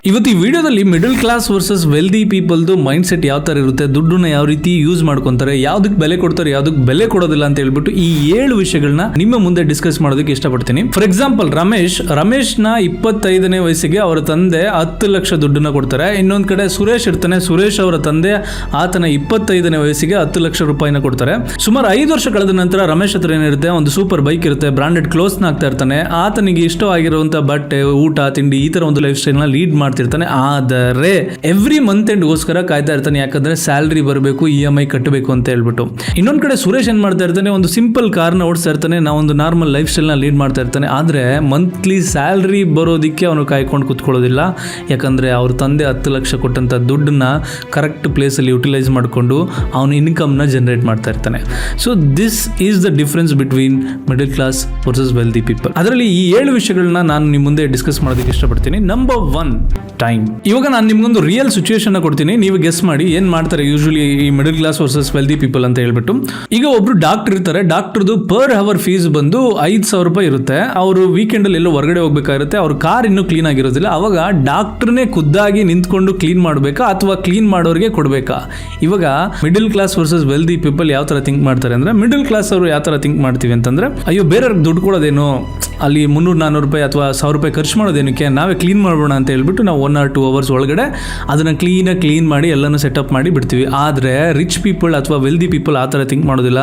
ಇವತ್ತು ಈ ವಿಡಿಯೋದಲ್ಲಿ ಮಿಡಲ್ ಕ್ಲಾಸ್ ವರ್ಸಸ್ ವೆಲ್ದಿ ಪೀಪಲ್ದು ಮೈಂಡ್ ಸೆಟ್ ಯಾವ ತರ ಇರುತ್ತೆ, ದುಡ್ಡನ್ನ ಯಾವ ರೀತಿ ಯೂಸ್ ಮಾಡ್ಕೊಂತಾರೆ, ಯಾವ್ದಕ್ಕೆ ಬೆಲೆ ಕೊಡ್ತಾರೆ, ಯಾವ್ದಕ್ಕೆ ಬೆಲೆ ಕೊಡೋದಿಲ್ಲ ಅಂತ ಹೇಳ್ಬಿಟ್ಟು ಈ 7 ವಿಷಯಗಳನ್ನ ನಿಮ್ಮ ಮುಂದೆ ಡಿಸ್ಕಸ್ ಮಾಡೋದಕ್ಕೆ ಇಷ್ಟಪಡ್ತೀನಿ. ಫಾರ್ ಎಕ್ಸಾಂಪಲ್ ರಮೇಶ್ನ 25ನೇ ವಯಸ್ಸಿಗೆ ಅವರ ತಂದೆ 10 ಲಕ್ಷ ದುಡ್ಡನ್ನ ಕೊಡ್ತಾರೆ. ಇನ್ನೊಂದ್ ಕಡೆ ಸುರೇಶ್ ಇರ್ತಾನೆ, ಸುರೇಶ್ ಅವರ ತಂದೆ ಆತನ 25ನೇ ವಯಸ್ಸಿಗೆ 10 ಲಕ್ಷ ರೂಪಾಯಿನ ಕೊಡ್ತಾರೆ. ಸುಮಾರು 5 ವರ್ಷ ಕಳೆದ ನಂತರ ರಮೇಶ್ ಹತ್ರ ಏನಿರುತ್ತೆ, ಒಂದು ಸೂಪರ್ ಬೈಕ್ ಇರುತ್ತೆ, ಬ್ರಾಂಡೆಡ್ ಕ್ಲೋತ್ಸ್ ನ ಹಾಕ್ತಾ ಇರ್ತಾನೆ. ಆತನಿಗೆ ಇಷ್ಟವಾಗಿರುವಂತ ಬಟ್ಟೆ, ಊಟ, ತಿಂಡಿ ಈ ತರ ಒಂದು ಲೈಫ್ ಸ್ಟೈಲ್ ನ ಲೀಡ್ ಮಾಡ್ತಿರ್ತಾನೆ. ಆದರೆ ಎವ್ರಿ ಮಂತ್ ಎಂಡ್ ಗೋಸ್ಕರ ಕಾಯ್ತಾ ಇರ್ತಾನೆ, ಯಾಕಂದ್ರೆ ಸ್ಯಾಲರಿ ಬರಬೇಕು, EMI ಕಟ್ಟಬೇಕು ಅಂತ ಹೇಳ್ಬಿಟ್ಟು. ಇನ್ನೊಂದ್ ಕಡೆ ಸುರೇಶ್ ಏನ್ ಮಾಡ್ತಾ ಇರ್ತಾನೆ, ಒಂದು ಸಿಂಪಲ್ ಕಾರ್ನ ಓಡಿಸ್ತಾ ಇರ್ತಾನೆ, ನಾವು ಒಂದು ನಾರ್ಮಲ್ ಲೈಫ್ ಸ್ಟೈಲ್ ನ ಲೀಡ್ ಮಾಡ್ತಾ ಇರ್ತಾನೆ. ಆದ್ರೆ ಮಂತ್ಲಿ ಸ್ಯಾಲರಿ ಬರೋದಿಕ್ಕೆ ಅವನು ಕಾಯ್ಕೊಂಡು ಕುತ್ಕೊಳ್ಳೋದಿಲ್ಲ, ಯಾಕಂದ್ರೆ ಅವ್ರ ತಂದೆ 10 ಲಕ್ಷ ಕೊಟ್ಟಂತ ದುಡ್ಡನ್ನ ಕರೆಕ್ಟ್ ಪ್ಲೇಸ್ ಅಲ್ಲಿ ಯುಟಿಲೈಸ್ ಮಾಡಿಕೊಂಡು ಅವನು ಇನ್ಕಮ್ ನ ಜನರೇಟ್ ಮಾಡ್ತಾ ಇರ್ತಾನೆ. So this is the difference between middle class versus wealthy people. ಅದರಲ್ಲಿ ಈ 7 ವಿಷಯಗಳನ್ನ ನಾನು ನಿಮ್ಮ ಮುಂದೆ ಡಿಸ್ಕಸ್ ಮಾಡೋದಕ್ಕೆ ಇಷ್ಟಪಡ್ತೀನಿ. Number 1, time. ಇವಾಗ ನಾನು ನಿಮ್ಗೊಂದು ರಿಯಲ್ ಸಿಚುವೇಶನ್ ಕೊಡ್ತೀನಿ, ನೀವು ಗೆಸ್ ಮಾಡಿ ಏನ್ ಮಾಡ್ತಾರೆ ಯೂಶುವಲಿ ಈ middle class versus wealthy people ಅಂತ ಹೇಳ್ಬಿಟ್ಟು. ಈಗ ಒಬ್ರು ಡಾಕ್ಟರ್ ಇರ್ತಾರೆ, ಡಾಕ್ಟರ್ದು ಪರ್ ಅವರ್ ಫೀಸ್ ಬಂದು 5,000 ರೂಪಾಯಿ ಇರುತ್ತೆ. ಅವರು ವೀಕೆಂಡ್ ಅಲ್ಲಿ ಎಲ್ಲೋ ಹೊರಗಡೆ ಹೋಗ್ಬೇಕಾಗಿರುತ್ತೆ, ಅವ್ರ ಕಾರ್ ಇನ್ನೂ ಕ್ಲೀನ್ ಆಗಿರೋದಿಲ್ಲ. ಅವಾಗ ಡಾಕ್ಟರ್ನೇ ಖುದ್ದಾಗಿ ನಿಂತ್ಕೊಂಡು ಕ್ಲೀನ್ ಮಾಡಬೇಕಾ ಅಥವಾ ಕ್ಲೀನ್ ಮಾಡೋರಿಗೆ ಕೊಡಬೇಕಾ? ಇವಾಗ middle class versus wealthy people ಯಾವ ತರ ಥಿಂಕ್ ಮಾಡ್ತಾರೆ ಅಂದ್ರೆ, ಮಿಡಲ್ ಕ್ಲಾಸ್ ಅವರು ಯಾವ ತರ ಥಿಂಕ್ ಮಾಡ್ತೀವಿ ಅಂತಂದ್ರೆ, ಅಯ್ಯೋ ಬೇರೆಯವ್ರಿಗೆ ದುಡ್ಡು ಕೊಡೋದೇನು, ಅಲ್ಲಿ 300-400 ರೂಪಾಯಿ ಅಥವಾ 1,000 ರೂಪಾಯಿ ಖರ್ಚು ಮಾಡೋದೇನಕ್ಕೆ, ನಾವೇ ಕ್ಲೀನ್ ಮಾಡೋಣ ಅಂತ ಹೇಳ್ಬಿಟ್ಟು ನಾವು 1 or 2 ಅವರ್ಸ್ ಒಳಗಡೆ ಅದನ್ನ ಕ್ಲೀನ್ ಮಾಡಿ ಎಲ್ಲನೂ ಸೆಟಪ್ ಮಾಡಿ ಬಿಡ್ತೀವಿ. ಆದರೆ ರಿಚ್ ಪೀಪಲ್ ಅಥವಾ ವೆಲ್ದಿ ಪೀಪಲ್ ಆ ಥರ ಥಿಂಕ್ ಮಾಡೋದಿಲ್ಲ.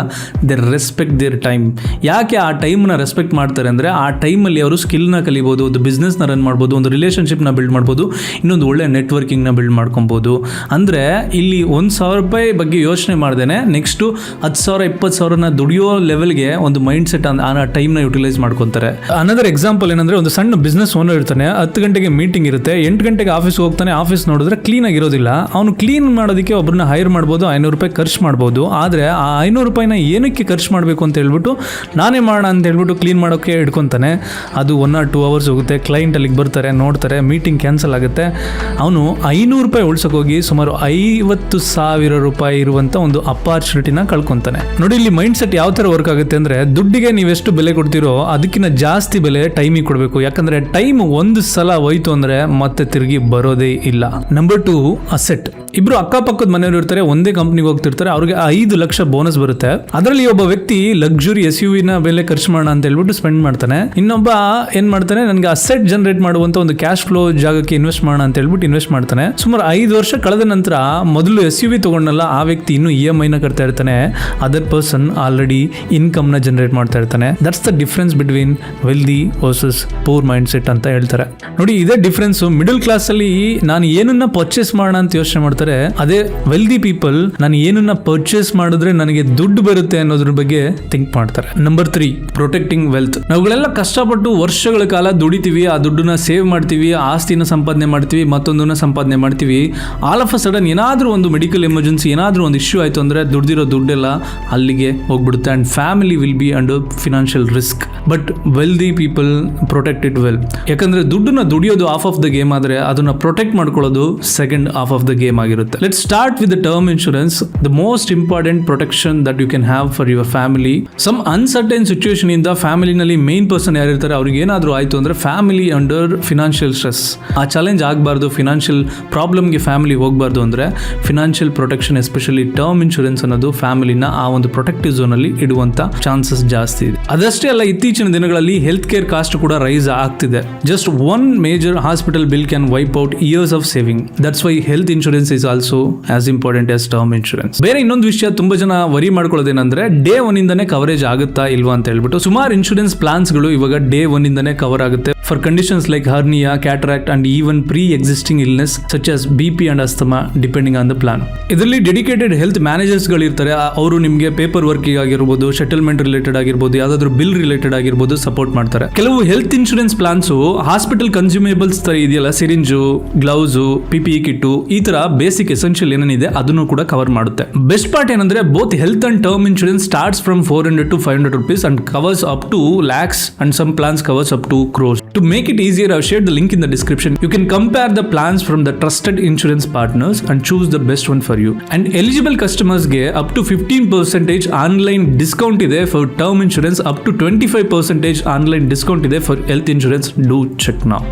They respect there time. ಯಾಕೆ ಆ ಟೈಮ್ನ ರೆಸ್ಪೆಕ್ಟ್ ಮಾಡ್ತಾರೆ ಅಂದರೆ, ಆ ಟೈಮಲ್ಲಿ ಅವರು ಸ್ಕಿಲ್ನ ಕಲಿಬೋದು, ಒಂದು ಬಿಸ್ನೆಸ್ನ ರನ್ ಮಾಡ್ಬೋದು, ಒಂದು ರಿಲೇಷನ್ಶಿಪ್ನ ಬಿಲ್ಡ್ ಮಾಡ್ಬೋದು, ಇನ್ನೊಂದು ಒಳ್ಳೆ ನೆಟ್ವರ್ಕಿಂಗ್ನ ಬಿಲ್ಡ್ ಮಾಡ್ಕೊಬೋದು. ಅಂದರೆ ಇಲ್ಲಿ 1,000 ರೂಪಾಯಿ ಬಗ್ಗೆ ಯೋಚನೆ ಮಾಡ್ದೇನೆ ನೆಕ್ಸ್ಟು 10,000 20,000ನ ದುಡಿಯೋ ಲೆವೆಲ್ಗೆ ಒಂದು ಮೈಂಡ್ ಸೆಟ್ ಆ ಟೈಮ್ನ ಯುಟಿಲೈಸ್ ಮಾಡ್ಕೊತಾರೆ. ಅನದರ್ ಎಕ್ಸಾಂಪಲ್ ಏನಂದ್ರೆ, ಒಂದು ಸಣ್ಣ ಬಿಸ್ನೆಸ್ ಓನರ್ ಇರ್ತಾನೆ, 10 ಗಂಟೆಗೆ ಮೀಟಿಂಗ್ ಇರುತ್ತೆ, 8 ಗಂಟೆಗೆ ಆಫೀಸ್ ಹೋಗ್ತಾನೆ. ಆಫೀಸ್ ನೋಡಿದ್ರೆ ಕ್ಲೀನ್ ಆಗಿರೋದಿಲ್ಲ. ಅವನು ಕ್ಲೀನ್ ಮಾಡೋದಕ್ಕೆ ಒಬ್ಬರನ್ನ ಹೈರ್ ಮಾಡ್ಬೋದು, 500 ರೂಪಾಯಿ ಖರ್ಚು ಮಾಡ್ಬೋದು. ಆದರೆ ಆ 500 ರೂಪಾಯಿನ ಏನಕ್ಕೆ ಖರ್ಚು ಮಾಡಬೇಕು ಅಂತ ಹೇಳ್ಬಿಟ್ಟು, ನಾನೇ ಮಾಡೋಣ ಅಂತ ಹೇಳ್ಬಿಟ್ಟು ಕ್ಲೀನ್ ಮಾಡೋಕ್ಕೆ ಇಟ್ಕೊತಾನೆ. ಅದು 1 or 2 ಅವರ್ಸ್ ಹೋಗುತ್ತೆ, ಕ್ಲೈಂಟ್ ಅಲ್ಲಿಗೆ ಬರ್ತಾರೆ, ನೋಡ್ತಾರೆ, ಮೀಟಿಂಗ್ ಕ್ಯಾನ್ಸಲ್ ಆಗುತ್ತೆ. ಅವನು 500 ರೂಪಾಯಿ ಉಳ್ಸಕ್ಕೆ ಹೋಗಿ ಸುಮಾರು 50,000 ರೂಪಾಯಿ ಇರುವಂತ ಒಂದು ಅಪಾರ್ಚುನಿಟಿನ ಕಳ್ಕೊಂತಾನೆ. ನೋಡಿ ಇಲ್ಲಿ ಮೈಂಡ್ ಸೆಟ್ ಯಾವ ತರ ವರ್ಕ್ ಆಗುತ್ತೆ ಅಂದ್ರೆ, ದುಡ್ಡಿಗೆ ನೀವೆಷ್ಟು ಬೆಲೆ ಕೊಡ್ತೀರೋ ಅದಕ್ಕಿಂತ ಜಾಸ್ತಿ ಬೆಲೆ ಟೈಮಿಗೆ ಕೊಡಬೇಕು. ಯಾಕಂದ್ರೆ ಟೈಮ್ ಒಂದು ಸಲ ಹೋಯ್ತು ಅಂದ್ರೆ ಮತ್ತೆ ತಿರುಗಿ ಬರೋದೇ ಇಲ್ಲ. Number 2, asset. ಇಬ್ರು ಅಕ್ಕಪಕ್ಕದ ಮನೆಯವರು ಇರ್ತಾರೆ, ಒಂದೇ ಕಂಪ್ನಿಗೆ ಹೋಗ್ತಿರ್ತಾರೆ, ಅವ್ರಿಗೆ 5 ಲಕ್ಷ ಬೋನಸ್ ಬರುತ್ತೆ. ಅದರಲ್ಲಿ ಒಬ್ಬ ವ್ಯಕ್ತಿ ಲಕ್ಸುರಿ SUV ನ ಬೆಲೆ ಖರ್ಚು ಮಾಡೋಣ ಅಂತ ಹೇಳ್ಬಿಟ್ಟು ಸ್ಪೆಂಡ್ ಮಾಡ್ತಾನೆ. ಇನ್ನೊಬ್ಬ ಏನ್ ಮಾಡ್ತಾನೆ, ನನಗೆ ಅಸೆಟ್ ಜನರೇಟ್ ಮಾಡುವಂತ ಒಂದು ಕ್ಯಾಶ್ ಫ್ಲೋ ಜಾಗಕ್ಕೆ ಇನ್ವೆಸ್ಟ್ ಮಾಡೋಣ ಅಂತ ಹೇಳ್ಬಿಟ್ಟು ಇನ್ವೆಸ್ಟ್ ಮಾಡ್ತಾನೆ. ಸುಮಾರು 5 ವರ್ಷ ಕಳೆದ ನಂತರ ಮೊದಲು SUV ತಗೊಂಡಲ್ಲ ಆ ವ್ಯಕ್ತಿ ಇನ್ನು EMI ನ ಕಟ್ತಾ ಇರ್ತಾನೆ. ಅದರ್ ಪರ್ಸನ್ ಆಲ್ರೆಡಿ ಇನ್ಕಮ್ ನ ಜನರೇಟ್ ಮಾಡ್ತಾ ಇರ್ತಾನೆ. That's the difference between wealthy versus poor mind set ಅಂತ ಹೇಳ್ತಾರೆ. ನೋಡಿ ಇದೇ ಡಿಫರೆನ್ಸ್. ಮಿಡಲ್ ಕ್ಲಾಸ್ ಅಲ್ಲಿ ನಾನು ಏನನ್ನ ಪರ್ಚೇಸ್ ಮಾಡೋಣ ಅಂತ ಯೋಚನೆ ಮಾಡ್ತಾರೆ, ಅದೇ ವೆಲ್ದಿ ಪೀಪಲ್ ನಾನು ಏನನ್ನ ಪರ್ಚೇಸ್ ಮಾಡಿದ್ರೆ ನನಗೆ ದುಡ್ಡು ಬರುತ್ತೆ ಅನ್ನೋದ್ರ ಬಗ್ಗೆ ಥಿಂಕ್ ಮಾಡ್ತಾರೆ. Number 3, protecting wealth. ನಾವುಗಳೆಲ್ಲ ಕಷ್ಟಪಟ್ಟು ವರ್ಷಗಳ ಕಾಲ ದುಡಿತೀವಿ, ಆ ದುಡ್ಡನ್ನ ಸೇವ್ ಮಾಡ್ತೀವಿ, ಆಸ್ತಿನ ಸಂಪಾದನೆ ಮಾಡ್ತೀವಿ, ಮತ್ತೊಂದನ್ನ ಸಂಪಾದನೆ ಮಾಡ್ತೀವಿ. ಆಲ್ ಆಫ್ ಅ ಸಡನ್ ಏನಾದ್ರೂ ಒಂದು ಮೆಡಿಕಲ್ ಎಮರ್ಜೆನ್ಸಿ, ಏನಾದ್ರೂ ಒಂದು ಇಶ್ಯೂ ಆಯ್ತು ಅಂದ್ರೆ ದುಡ್ದಿರೋ ದುಡ್ಡೆಲ್ಲ ಅಲ್ಲಿಗೆ ಹೋಗ್ಬಿಡುತ್ತೆ and family will be under financial risk. But wealthy people protect it well. ಯಾಕಂದ್ರೆ ದುಡ್ಡನ್ನ ದುಡಿಯೋದು ಹಾಫ್ ಆಫ್ ದ ಗೇಮ್, ಆದ್ರೆ ಅದನ್ನ ಪ್ರೊಟೆಕ್ಟ್ ಮಾಡ್ಕೊಳ್ಳೋದು second half of the game ಆಗಿರುತ್ತೆ. Let's start with the term insurance, the most important protection that you can have for your family. Some uncertain situation ಇಂದ ಫ್ಯಾಮಿಲಿನಲ್ಲಿ main person ಯಾರಿರ್ತಾರೆ ಅವ್ರಿಗೆ ಏನಾದರೂ ಆಯಿತು ಅಂದರೆ ಫ್ಯಾಮಿಲಿ ಅಂಡರ್ ಫಿನಾನ್ಷಿಯಲ್ ಸ್ಟ್ರೆಸ್, ಆ challenge ಆಗಬಾರ್ದು, financial ಪ್ರಾಬ್ಲಮ್ಗೆ family ಹೋಗಬಾರ್ದು ಅಂದರೆ financial protection especially term insurance ಅನ್ನೋದು ಫ್ಯಾಮಿಲಿನ ಆ ಒಂದು ಪ್ರೊಟೆಕ್ಟಿವ್ ಝೋನಲ್ಲಿ ಇಡುವಂಥ ಚಾನ್ಸಸ್ ಜಾಸ್ತಿ ಇದೆ. ಅದಷ್ಟೇ ಅಲ್ಲ, ಇತ್ತೀಚಿನ ದಿನಗಳಲ್ಲಿ ಹೆಲ್ತ್ ಕೇರ್ ಕಾಸ್ಟ್ ಕೂಡ ರೈಸ್ ಆಗ್ತಿದೆ. Just one major hospital bill can wipe out years of saving. That's why health insurance is also as important as term insurance. ಬೇರೆ ಇನ್ನೊಂದು ವಿಷಯ ತುಂಬಾ ಜನ ವರಿ ಮಾಡ್ಕೊಳ್ಳೋದೇನಂದ್ರೆ, ಡೇ 1 ಇಂದಾನೆ ಕವರೇಜ್ ಆಗುತ್ತಾ ಇಲ್ವಾ ಅಂತ ಹೇಳ್ಬಿಟ್ಟು. ಸುಮಾರು ಇನ್ಶೂರೆನ್ಸ್ ಪ್ಲಾನ್ಸ್ ಗಳು ಇವಾಗ ಡೇ 1 ಇಂದಾನೆ ಕವರ್ ಆಗುತ್ತೆ for conditions like hernia, cataract and even pre existing illness such as BP and asthma depending on the plan. ಇದರಲ್ಲಿ ಡೆಡಿಕೇಟೆಡ್ ಹೆಲ್ತ್ ಮ್ಯಾನೇಜರ್ಸ್ ಗಳು ಇರ್ತಾರೆ. ಅವರು ನಿಮಗೆ ಪೇಪರ್ ವರ್ಕ್ ಆಗಿರ್ಬೋದು, ಸೆಟಲ್ಮೆಂಟ್ ರಿಲೇಟೆಡ್ ಆಗಿರ್ಬೋದು, ಯಾವ್ದಾದ್ರು ಬಿಲ್ ರಿಲೇಟೆಡ್ ಆಗಿರ್ಬೋದು ಸಪೋರ್ಟ್ ಮಾಡ್ತಾರೆ. ಕೆಲವು health insurance plans hospital consumables ತರ ಇದೆಯಲ್ಲ, ಸಿರಿಂಜು, ಗ್ಲೌಸು, PPE ಕಿಟ್ಟು, ಈ ತರ ಬೇಸಿಕ್ ಎಸೆನ್ಷಿಯಲ್ ಏನೇನಿದೆ ಅದನ್ನು ಕೂಡ ಕವರ್ ಮಾಡುತ್ತೆ. ಬೆಸ್ಟ್ ಪಾರ್ಟ್ ಏನಂದ್ರೆ, both health and term insurance starts from 400 to 500 rupees and covers up to lakhs and some plans covers up to crores. To make it easier, I've shared the link in the description. You can compare the plans from the trusted insurance partners and choose the best one for you. And eligible customers get up to 15% online discount ide for term insurance, up to 25% online discount ide for health insurance. Do check now.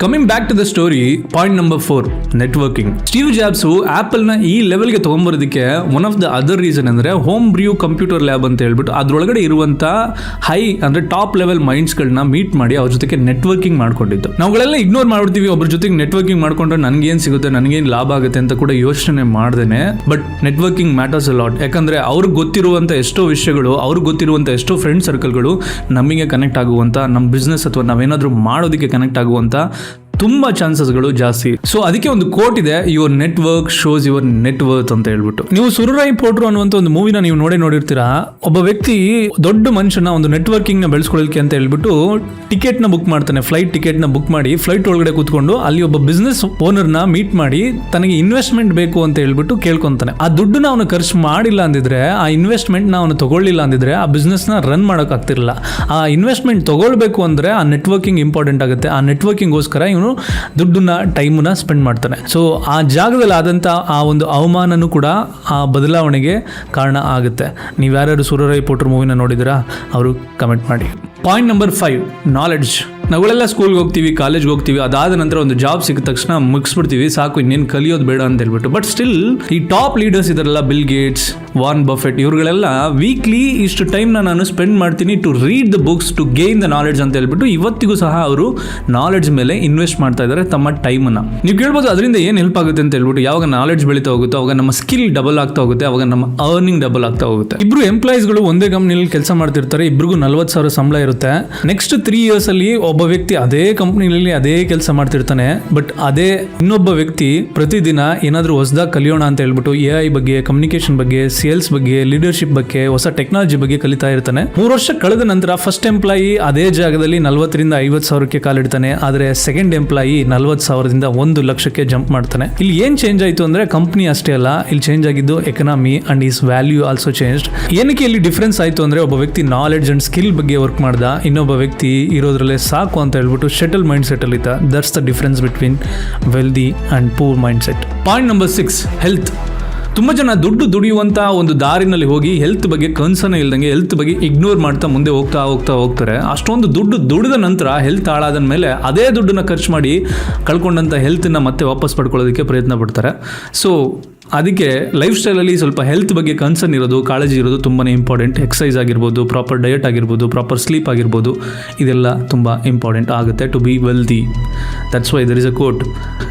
Coming back to the story, point number 4, networking. Steve Jobs Apple ನ ಈ ಲೆವೆಲ್ಗೆ ತಗೊಂಡ್ಬರೋದಕ್ಕೆ one of the other reason ಅಂದ್ರೆ home brew computer lab ಅಂತ ಹೇಳ್ಬಿಟ್ಟು ಅದ್ರೊಳಗಡೆ ಇರುವಂತ high ಅಂದ್ರೆ ಟಾಪ್ ಲೆವೆಲ್ ಮೈಂಡ್ಸ್ ಗಳನ್ನ ಮೀಟ್ ಮಾಡಿ ಅವ್ರ ಜೊತೆಗೆ ನೆಟ್ವರ್ಕಿಂಗ್ ಮಾಡ್ಕೊಂಡಿದ್ದು. ನಾವುಗಳೆಲ್ಲ ಇಗ್ನೋರ್ ಮಾಡ್ಬಿಡ್ತೀವಿ, ಒಬ್ಬರ ಜೊತೆಗೆ ನೆಟ್ವರ್ಕಿಂಗ್ ಮಾಡ್ಕೊಂಡ್ರೆ ನನ್ಗೇನ್ ಸಿಗುತ್ತೆ, ನನ್ಗೇನ್ ಲಾಭ ಆಗುತ್ತೆ ಅಂತ ಕೂಡ ಯೋಚನೆ ಮಾಡ್ದೇನೆ. But networking matters a lot. ಯಾಕಂದ್ರೆ ಅವ್ರಿಗೆ ಗೊತ್ತಿರುವಂತ ಎಷ್ಟೋ ವಿಷಯಗಳು, ಅವ್ರಿಗೆ ಗೊತ್ತಿರುವಂತ ಎಷ್ಟೋ ಫ್ರೆಂಡ್ ಸರ್ಕಲ್ಗಳು ನಮಗೆ ಕನೆಕ್ಟ್ ಆಗುವಂತ, ನಮ್ಮ ಬಿಸ್ನೆಸ್ ಅಥವಾ ನಾವೇನಾದ್ರೂ ಮಾಡೋದಕ್ಕೆ ಕನೆಕ್ಟ್ ಆಗುವಂತ ತುಂಬಾ ಚಾನ್ಸಸ್ಗಳು ಜಾಸ್ತಿ. ಸೊ ಅದಕ್ಕೆ ಒಂದು ಕೋಟ್ ಇದೆ, your network shows your net worth ಅಂತ ಹೇಳ್ಬಿಟ್ಟು. ನೀವು ಸುರರಾಯಿ ಪೋಟ್ರು ಅನ್ನುವಂತ ಒಂದು ಮೂವಿನ ನೀವು ನೋಡಿರ್ತೀರಾ. ಒಬ್ಬ ವ್ಯಕ್ತಿ ದೊಡ್ಡ ಮನುಷ್ಯನ ಒಂದು ನೆಟ್ವರ್ಕಿಂಗ್ ನ ಬೆಳೆಸ್ಕೊಳ್ಳಿಕ್ಕೆ ಅಂತ ಹೇಳ್ಬಿಟ್ಟು ಟಿಕೆಟ್ ನ ಬುಕ್ ಮಾಡ್ತಾನೆ, ಫ್ಲೈಟ್ ಟಿಕೆಟ್ ನ ಬುಕ್ ಮಾಡಿ ಫ್ಲೈಟ್ ಒಳಗಡೆ ಕೂತ್ಕೊಂಡು ಅಲ್ಲಿ ಒಬ್ಬ ಬಿಸ್ನೆಸ್ ಓನರ್ ನ ಮೀಟ್ ಮಾಡಿ ತನಗೆ ಇನ್ವೆಸ್ಟ್ಮೆಂಟ್ ಬೇಕು ಅಂತ ಹೇಳ್ಬಿಟ್ಟು ಕೇಳ್ಕೊಂತಾನೆ. ಆ ದುಡ್ಡನ್ನ ಅವನು ಖರ್ಚು ಮಾಡಿಲ್ಲ ಅಂದಿದ್ರೆ, ಆ ಇನ್ವೆಸ್ಟ್ಮೆಂಟ್ ನ ಅವನು ತಗೊಳ್ಳಿಲ್ಲ ಅಂದಿದ್ರೆ ಆ ಬಿಸ್ನೆಸ್ ನ ರನ್ ಮಾಡಕ್ ಆಗ್ತಿರಲಿಲ್ಲ. ಆ ಇನ್ವೆಸ್ಟ್ಮೆಂಟ್ ತಗೊಳ್ಬೇಕು ಅಂದ್ರೆ ಆ ನೆಟ್ವರ್ಕಿಂಗ್ ಇಂಪಾರ್ಟೆಂಟ್ ಆಗುತ್ತೆ. ಆ ನೆಟ್ವರ್ಕಿಂಗ್ಗೋಸ್ಕರ ಇವನು ದುಡ್ಡನ್ನ ಟೈಮನ್ನ ಸ್ಪೆಂಡ್ ಮಾಡ್ತಾನೆ. ಸೊ ಆ ಜಾಗದಲ್ಲಿ ಆದಂತ ಆ ಒಂದು ಅವಮಾನನೂ ಕೂಡ ಆ ಬದಲಾವಣೆಗೆ ಕಾರಣ ಆಗುತ್ತೆ. ನೀವು ಯಾರ್ಯಾರು ಸುರರಾಯಿ ಪೋಟ್ರು ಮೂವಿನ ನೋಡಿದಿರಾ ಅವರು ಕಮೆಂಟ್ ಮಾಡಿ. Point number 5, knowledge. ನಾವೆಲ್ಲ ಸ್ಕೂಲ್ಗೆ ಹೋಗ್ತೀವಿ, ಕಾಲೇಜ್ಗೆ ಹೋಗ್ತೀವಿ, ಅದಾದ ನಂತರ ಒಂದು ಜಾಬ್ ಸಿಕ್ಕ ತಕ್ಷಣ ಮುಗಿಸ್ಬಿಡ್ತೀವಿ, ಸಾಕು ಇನ್ನೇನು ಕಲಿಯೋದು ಬೇಡ ಅಂತ ಹೇಳ್ಬಿಟ್ಟು. ಬಟ್ ಸ್ಟಿಲ್ ಈ ಟಾಪ್ ಲೀಡರ್ಸ್ ಇದಾರಲ್ಲ, ಬಿಲ್ ಗೇಟ್ಸ್, ವಾರ್ನ್ ಬಫೆಟ್, ಇವ್ರುಗಳೆಲ್ಲ ವೀಕ್ಲಿ ಇಷ್ಟು ಟೈಮ್ನ ನಾನು ಸ್ಪೆಂಡ್ ಮಾಡ್ತೀನಿ to read the books to gain the knowledge ಅಂತ ಹೇಳ್ಬಿಟ್ಟು ಇವತ್ತಿಗೂ ಸಹ ಅವರು ನಾಲೆಡ್ಜ್ ಮೇಲೆ ಇನ್ವೆಸ್ಟ್ ಮಾಡ್ತಾ ಇದ್ದಾರೆ ತಮ್ಮ ಟೈಮನ್ನ. ನೀವು ಕೇಳ್ಬೋದು ಅದರಿಂದ ಏನು ಹೆಲ್ಪ್ ಆಗುತ್ತೆ ಅಂತ ಹೇಳ್ಬಿಟ್ಟು. ಯಾವಾಗ ನಾಲೆಡ್ಜ್ ಬೆಳೀತಾ ಹೋಗುತ್ತೋ ಅವಾಗ ನಮ್ಮ ಸ್ಕಿಲ್ ಡಬಲ್ ಆಗ್ತಾ ಹೋಗುತ್ತೆ, ಅವಾಗ ನಮ್ಮ ಅರ್ನಿಂಗ್ ಡಬಲ್ ಆಗ್ತಾ ಹೋಗುತ್ತೆ. ಇಬ್ರು ಎಂಪ್ಲಾಯೀಸ್ಗಳು ಒಂದೇ ಕಂಪ್ನಿಯಲ್ಲಿ ಕೆಲಸ ಮಾಡ್ತಿರ್ತಾರೆ, ಇಬ್ರಿಗೂ 40,000 ಸಂಬಳ ಇರುತ್ತೆ. ನೆಕ್ಸ್ಟ್ 3 years ಅಲ್ಲಿ ಒಬ್ಬ ವ್ಯಕ್ತಿ ಅದೇ ಕಂಪ್ನಿಯಲ್ಲಿ ಅದೇ ಕೆಲಸ ಮಾಡ್ತಿರ್ತಾನೆ. ಬಟ್ ಅದೇ ಇನ್ನೊಬ್ಬ ವ್ಯಕ್ತಿ ಪ್ರತಿದಿನ ಏನಾದರೂ ಹೊಸದಾಗಿ ಕಲಿಯೋಣ ಅಂತ ಹೇಳ್ಬಿಟ್ಟು AI ಬಗ್ಗೆ, ಕಮ್ಯುನಿಕೇಶನ್ ಬಗ್ಗೆ, ಸೇಲ್ಸ್ ಬಗ್ಗೆ, ಲೀಡರ್ಶಿಪ್ ಬಗ್ಗೆ, ಹೊಸ ಟೆಕ್ನಾಲಜಿ ಬಗ್ಗೆ ಕಲಿತಾ ಇರ್ತಾನೆ. 3 ವರ್ಷ ಕಳೆದ ನಂತರ ಫಸ್ಟ್ ಎಂಪ್ಲಾಯಿ ಅದೇ ಜಾಗದಲ್ಲಿ 40,000ರಿಂದ 50,000ಕ್ಕೆ ಕಾಲಿಡ್ತಾನೆ. ಆದರೆ ಸೆಕೆಂಡ್ ಎಂಪ್ಲಾಯಿ 40,000ದಿಂದ 1 ಲಕ್ಷಕ್ಕೆ ಜಂಪ್ ಮಾಡ್ತಾನೆ. ಇಲ್ಲಿ ಏನ್ ಚೇಂಜ್ ಆಯ್ತು ಅಂದ್ರೆ ಕಂಪ್ನಿ ಅಷ್ಟೇ ಅಲ್ಲ, ಇಲ್ಲಿ ಚೇಂಜ್ ಆಗಿದ್ದು economy and is value also changed. ಏನಕ್ಕೆ ಇಲ್ಲಿ ಡಿಫ್ರೆನ್ಸ್ ಆಯ್ತು ಅಂದ್ರೆ ಒಬ್ಬ ವ್ಯಕ್ತಿ ನಾಲೆಡ್ಜ್ ಅಂಡ್ ಸ್ಕಿಲ್ ಬಗ್ಗೆ ವರ್ಕ್ ಮಾಡ್ದ, ಇನ್ನೊಬ್ಬ ವ್ಯಕ್ತಿ ಇರೋದ್ರಲ್ಲೇ ಸಾಕು ಅಂತ ಹೇಳ್ಬಿಟ್ಟು ಶಟಲ್ ಮೈಂಡ್ ಸೆಟ್ ಅಲ್ಲಿ ಇದ್ದ. That's the difference between wealthy and poor mind set. Point number 6, health. ತುಂಬ ಜನ ದುಡ್ಡು ದುಡಿಯುವಂಥ ಒಂದು ದಾರಿನಲ್ಲಿ ಹೋಗಿ ಹೆಲ್ತ್ ಬಗ್ಗೆ ಕನ್ಸರ್ನ್ ಇಲ್ದಂಗೆ ಹೆಲ್ತ್ ಬಗ್ಗೆ ಇಗ್ನೋರ್ ಮಾಡ್ತಾ ಮುಂದೆ ಹೋಗ್ತಾರೆ. ಅಷ್ಟೊಂದು ದುಡ್ಡು ದುಡಿದ ನಂತರ ಹೆಲ್ತ್ ಹಾಳಾದ ಮೇಲೆ ಅದೇ ದುಡ್ಡನ್ನು ಖರ್ಚು ಮಾಡಿ ಕಳ್ಕೊಂಡಂಥ ಹೆಲ್ತನ್ನ ಮತ್ತೆ ವಾಪಸ್ ಪಡ್ಕೊಳ್ಳೋದಕ್ಕೆ ಪ್ರಯತ್ನ ಪಡ್ತಾರೆ. ಸೊ ಅದಕ್ಕೆ ಲೈಫ್ ಸ್ಟೈಲಲ್ಲಿ ಸ್ವಲ್ಪ ಹೆಲ್ತ್ ಬಗ್ಗೆ ಕನ್ಸರ್ನ್ ಇರೋದು, ಕಾಳಜಿ ಇರೋದು ತುಂಬಾ ಇಂಪಾರ್ಟೆಂಟ್. ಎಕ್ಸಸೈಸ್ ಆಗಿರ್ಬೋದು, ಪ್ರಾಪರ್ ಡಯಟ್ ಆಗಿರ್ಬೋದು, ಪ್ರಾಪರ್ ಸ್ಲೀಪ್ ಆಗಿರ್ಬೋದು, ಇದೆಲ್ಲ ತುಂಬ ಇಂಪಾರ್ಟೆಂಟ್ ಆಗುತ್ತೆ to be wealthy. That's why there is a quote,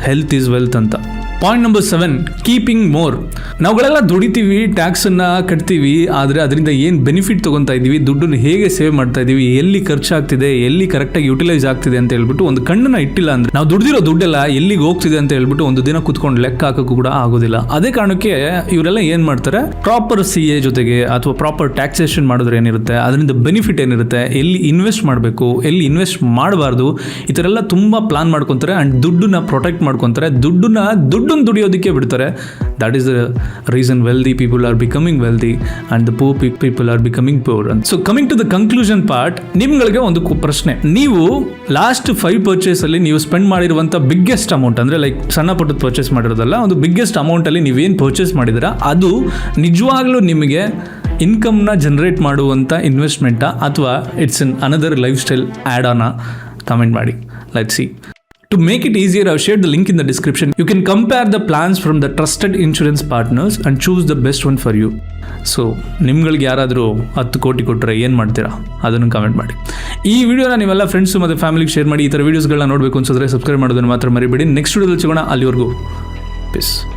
health is wealth ಅಂತ. Point number 7, keeping more. ನಾವುಗಳೆಲ್ಲ ದುಡಿತೀವಿ, ಟ್ಯಾಕ್ಸನ್ನು ಕಟ್ತೀವಿ, ಆದರೆ ಅದರಿಂದ ಏನು ಬೆನಿಫಿಟ್ ತೊಗೊತಾ ಇದ್ದೀವಿ, ದುಡ್ಡನ್ನು ಹೇಗೆ ಸೇವ್ ಮಾಡ್ತಾ ಇದ್ದೀವಿ, ಎಲ್ಲಿ ಖರ್ಚಾಗ್ತಿದೆ, ಎಲ್ಲಿ ಕರೆಕ್ಟಾಗಿ ಯುಟಿಲೈಸ್ ಆಗ್ತಿದೆ ಅಂತ ಹೇಳ್ಬಿಟ್ಟು ಒಂದು ಕಣ್ಣನ್ನು ಇಟ್ಟಿಲ್ಲ ಅಂದರೆ ನಾವು ದುಡ್ದಿರೋ ದುಡ್ಡೆಲ್ಲ ಎಲ್ಲಿಗೆ ಹೋಗ್ತಿದೆ ಅಂತ ಹೇಳ್ಬಿಟ್ಟು ಒಂದು ದಿನ ಕುತ್ಕೊಂಡು ಲೆಕ್ಕ ಹಾಕೋಕ್ಕೂ ಕೂಡ ಆಗೋದಿಲ್ಲ. ಅದೇ ಕಾರಣಕ್ಕೆ ಇವರೆಲ್ಲ ಏನು ಮಾಡ್ತಾರೆ, ಪ್ರಾಪರ್ CA ಜೊತೆಗೆ ಅಥವಾ ಪ್ರಾಪರ್ ಟ್ಯಾಕ್ಸೇಷನ್ ಮಾಡಿದ್ರೆ ಏನಿರುತ್ತೆ, ಅದರಿಂದ ಬೆನಿಫಿಟ್ ಏನಿರುತ್ತೆ, ಎಲ್ಲಿ ಇನ್ವೆಸ್ಟ್ ಮಾಡಬೇಕು, ಎಲ್ಲಿ ಇನ್ವೆಸ್ಟ್ ಮಾಡಬಾರ್ದು, ಈ ಥರ ಎಲ್ಲ ತುಂಬ ಪ್ಲಾನ್ ಮಾಡ್ಕೊತಾರೆ. ಆ್ಯಂಡ್ ದುಡ್ಡನ್ನ ಪ್ರೊಟೆಕ್ಟ್ ಮಾಡ್ಕೊತಾರೆ, ದುಡ್ಡನ್ನು ದುಡಿಯೋದಕ್ಕೆ ಬಿಡ್ತಾರೆ. That is the reason wealthy people are becoming wealthy and the poor people are becoming poor. So coming to the conclusion part, ನಿಮ್ಗಳಿಗೆ ಒಂದು ಪ್ರಶ್ನೆ. ನೀವು ಲಾಸ್ಟ್ 5 ಪರ್ಚೇಸ್ ಅಲ್ಲಿ ನೀವು ಸ್ಪೆಂಡ್ ಮಾಡಿರುವಂಥ ಬಿಗ್ಗೆಸ್ಟ್ ಅಮೌಂಟ್, ಅಂದರೆ ಲೈಕ್ ಸಣ್ಣ ಪುಟ್ಟದ ಪರ್ಚೇಸ್ ಮಾಡಿರೋದಲ್ಲ, ಒಂದು ಬಿಗ್ಗೆಸ್ಟ್ ಅಮೌಂಟಲ್ಲಿ ನೀವೇನು ಪರ್ಚೇಸ್ ಮಾಡಿದ್ದೀರಾ ಅದು ನಿಜವಾಗ್ಲೂ ನಿಮಗೆ ಇನ್ಕಮ್ನ ಜನರೇಟ್ ಮಾಡುವಂಥ ಇನ್ವೆಸ್ಟ್ಮೆಂಟಾ ಅಥವಾ it's in another life style add ಆನ? ಕಮೆಂಟ್ ಮಾಡಿ, let's see. To make it easier, I've shared the link in the description. You can compare the plans from the trusted insurance partners and choose the best one for you. So ನಿಮ್ಗಳಿಗೆ ಯಾರಾದರೂ 10 ಕೋಟಿ ಕೊಟ್ಟರೆ ಏನು ಮಾಡ್ತೀರಾ ಅದನ್ನು comment ಮಾಡಿ. ಈ ವಿಡಿಯೋನ ನೀವೆಲ್ಲ ಫ್ರೆಂಡ್ಸು ಮತ್ತು ಫ್ಯಾಮಿಲಿಗೆ ಶೇರ್ ಮಾಡಿ. ಈ ಥರ ವೀಡಿಯೋಸ್ಗಳನ್ನ ನೋಡಬೇಕು ಅನ್ಸಿದ್ರೆ ಸಬ್ಸ್ಕ್ರೈಬ್ ಮಾಡೋದನ್ನು ಮಾತ್ರ ಮರಿಬೇಡಿ. ನೆಕ್ಸ್ಟ್ ವಿಡಿಯೋದಲ್ಲಿ ಸಿಗೋಣ. ಅಲ್ಲಿವರೆಗೂ ಪೀಸ್.